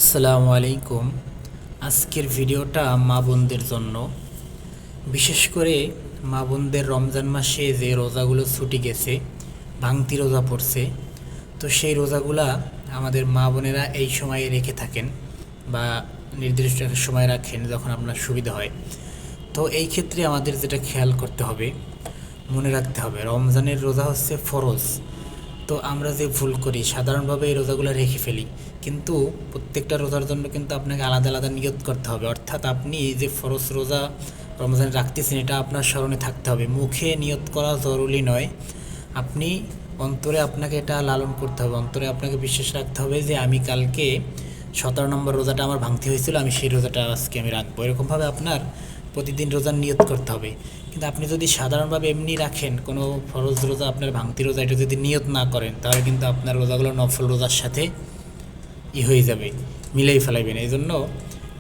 আসসালামু আলাইকুম। আজকের ভিডিওটা মা বোনদের জন্য, বিশেষ করে মা বোনদের রমজান মাসে যে রোজাগুলো ছুটি গেছে, ভাঙতি রোজা পড়ছে, তো সেই রোজাগুলা আমাদের মা বোনেরা এই সময়ে রেখে থাকেন বা নির্দিষ্ট একটা সময় রাখেন যখন আপনার সুবিধা হয়। তো এই ক্ষেত্রে আমাদের যেটা খেয়াল করতে হবে, মনে রাখতে হবে, রমজানের রোজা হচ্ছে ফরজ। তো আমরা যে ভুল করি সাধারণভাবে এই রোজাগুলো রেখে ফেলি, কিন্তু প্রত্যেকটা রোজার জন্য কিন্তু আপনাকে আলাদা আলাদা নিয়ত করতে হবে। অর্থাৎ আপনি যে ফরজ রোজা রমজান রাখতেছেন এটা আপনার স্মরণে থাকতে হবে, মুখে নিয়ত করা জরুরি নয়। আপনি অন্তরে আপনাকে এটা লালন করতে হবে, অন্তরে আপনাকে বিশ্বাস রাখতে হবে যে আমি কালকে 17 নম্বর রোজাটা আমার ভাঙতি হয়েছিল, আমি সেই রোজাটা আজকে আমি রাখবো। এরকমভাবে আপনার প্রতিদিন রোজার নিয়ত করতে হবে। কিন্তু আপনি যদি সাধারণভাবে এমনি রাখেন, কোনো ফরজ রোজা আপনার ভাঙতি রোজা এটা যদি নিয়ত না করেন, তাহলে কিন্তু আপনার রোজাগুলো নফল রোজার সাথে হয়ে যাবে, মিলেই ফেলাইবেন। এই জন্য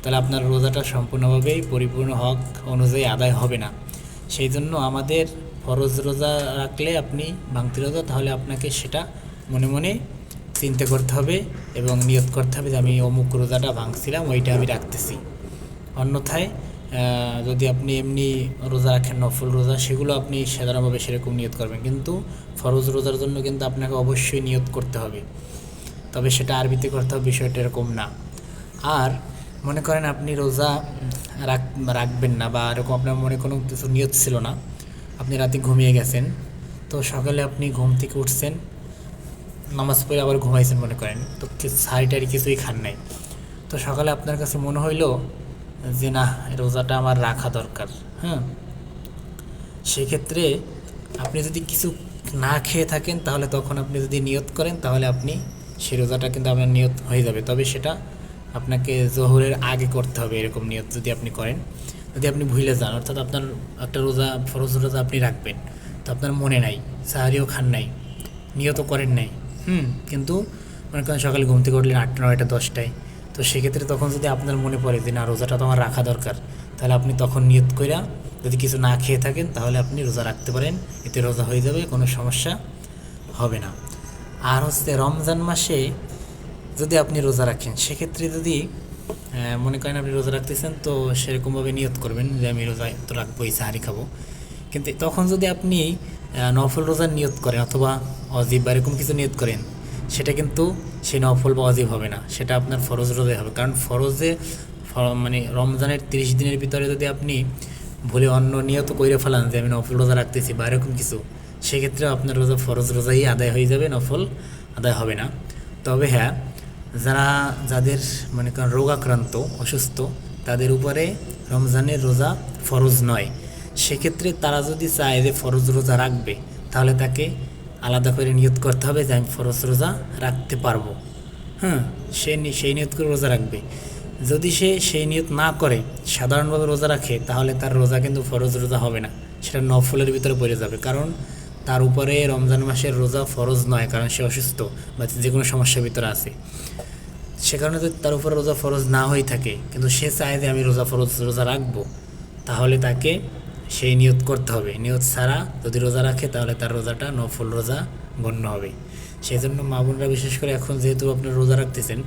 তাহলে আপনার রোজাটা সম্পূর্ণভাবেই পরিপূর্ণ হক অনুযায়ী আদায় হবে না। সেই জন্য আমাদের ফরজ রোজা রাখলে আপনি ভাঙতি রোজা, তাহলে আপনাকে সেটা মনে মনে চিন্তা করতে হবে এবং নিয়ত করতে হবে যে আমি অমুক রোজাটা ভাঙছিলাম, ওইটা আমি রাখতেছি। অন্যথায় যদি আপনি এমনি রোজা রাখেন নফল রোজা, সেগুলো আপনি সাধারণভাবে সেরকম নিয়ত করবেন, কিন্তু ফরজ রোজার জন্য কিন্তু আপনাকে অবশ্যই নিয়ত করতে হবে। তবে সেটা আরবিতে করতে হবে, বিষয়টা এরকম না। আর মনে করেন আপনি রোজা রাখবেন না, বা এরকম আপনার মনে কোনো কিছু নিয়ত ছিল না, আপনি রাতে ঘুমিয়ে গেছেন, তো সকালে আপনি ঘুম থেকে উঠছেন, নামাজ পড়ে আবার ঘুমাইছেন মনে করেন, তো সারিটারি কিছুই খান নাই, তো সকালে আপনার কাছে মনে হইলো যে না, রোজাটা আমার রাখা দরকার। হ্যাঁ, সেক্ষেত্রে আপনি যদি কিছু না খেয়ে থাকেন, তাহলে তখন আপনি যদি নিয়ত করেন, তাহলে আপনি সেই রোজাটা কিন্তু আপনার নিয়ত হয়ে যাবে। তবে সেটা আপনাকে জোহরের আগে করতে হবে, এরকম নিয়ত যদি আপনি করেন। যদি আপনি ভুলে যান, অর্থাৎ আপনার একটা রোজা ফরজ রোজা আপনি রাখবেন, তো আপনার মনে নাই, সাহারিও খান নাই, নিয়তও করেন নাই, কিন্তু মনে করেন সকালে ঘুম থেকে উঠলেন 8টা 9টা 10টায়, তো সেক্ষেত্রে তখন যদি আপনার মনে পড়ে যে না, রোজাটা তো আমার রাখা দরকার, তাহলে আপনি তখন নিয়ত কইরা যদি কিছু না খেয়ে থাকেন, তাহলে আপনি রোজা রাখতে পারেন, এতে রোজা হয়ে যাবে, কোনো সমস্যা হবে না। আর হচ্ছে রমজান মাসে যদি আপনি রোজা রাখেন, সেক্ষেত্রে যদি মনে করেন আপনি রোজা রাখতেছেন, তো সেরকমভাবে নিয়ত করবেন যে আমি রোজা তো রাখবোই, সাহারি খাবো। কিন্তু তখন যদি আপনি নফল রোজার নিয়ত করেন অথবা অজিব বা এরকম কিছু নিয়ত করেন, সেটা কিন্তু সেই নফল বা অজিব হবে না, সেটা আপনার ফরজ রোজাই হবে। কারণ ফরজে মানে রমজানের 30 দিনের ভিতরে যদি আপনি ভুলে অন্য নিয়ত কইরে ফেলান যে আমি নফল রোজা রাখতেছি বা এরকম কিছু, সেক্ষেত্রে আপনার রোজা ফরজ রোজাই আদায় হয়ে যাবে, নফল আদায় হবে না। তবে হ্যাঁ, যাদের মনে করেন রোগাক্রান্ত, অসুস্থ, তাদের উপরে রমজানের রোজা ফরজ নয়, সেক্ষেত্রে তারা যদি চায় যে ফরজ রোজা রাখবে, তাহলে তাকে আলাদা করে নিয়ত করতে হবে যে আমি ফরজ রোজা রাখতে পারবো। সেই নিয়ত করে রোজা রাখবে। যদি সে সেই নিয়ত না করে সাধারণভাবে রোজা রাখে, তাহলে তার রোজা কিন্তু ফরজ রোজা হবে না, সেটা নফলের ভিতরে পড়ে যাবে। কারণ তার উপরে রমজান মাসের রোজা ফরজ নয়, কারণ সে অসুস্থ বা যে কোনো সমস্যার ভিতরে আছে। সে কারণে যদি তার উপরে রোজা ফরজ না হয়ে থাকে, কিন্তু সে চায় যে আমি রোজা রাখবো, তাহলে তাকে সেই নিয়ত করতে হবে। নিয়ত ছাড়া যদি রোজা রাখে, তাহলে তার রোজাটা নফল রোজা গণ্য হবে। সেই জন্য মা বোনেরা, বিশেষ করে এখন যেহেতু আপনার রোজা রাখতেছেন,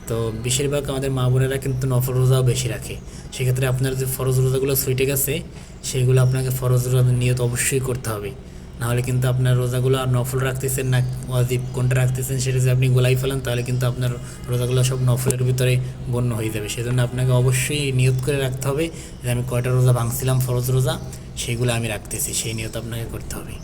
তো বেশিরভাগ আমাদের মা বোনেরা কিন্তু নফল রোজাও বেশি রাখে। সেক্ষেত্রে আপনার যে ফরজ রোজাগুলো ছুটে গেছে, সেইগুলো আপনাকে ফরজ রোজার নিয়ত অবশ্যই করতে হবে। নাহলে কিন্তু আপনার রোজাগুলো আর নফল রাখতেছেন না ওয়াজিব কোনটা রাখতেছেন, সেটা যদি আপনি গোলাই ফেলেন, তাহলে কিন্তু আপনার রোজাগুলো সব নফলের ভিতরে গণ্য হয়ে যাবে। সেজন্য আপনাকে অবশ্যই নিয়ত করে রাখতে হবে যে আমি কয়টা রোজা ভাঙছিলাম ফরজ রোজা, সেইগুলো আমি রাখতেছি, সেই নিয়ত আপনাকে করতে হবে।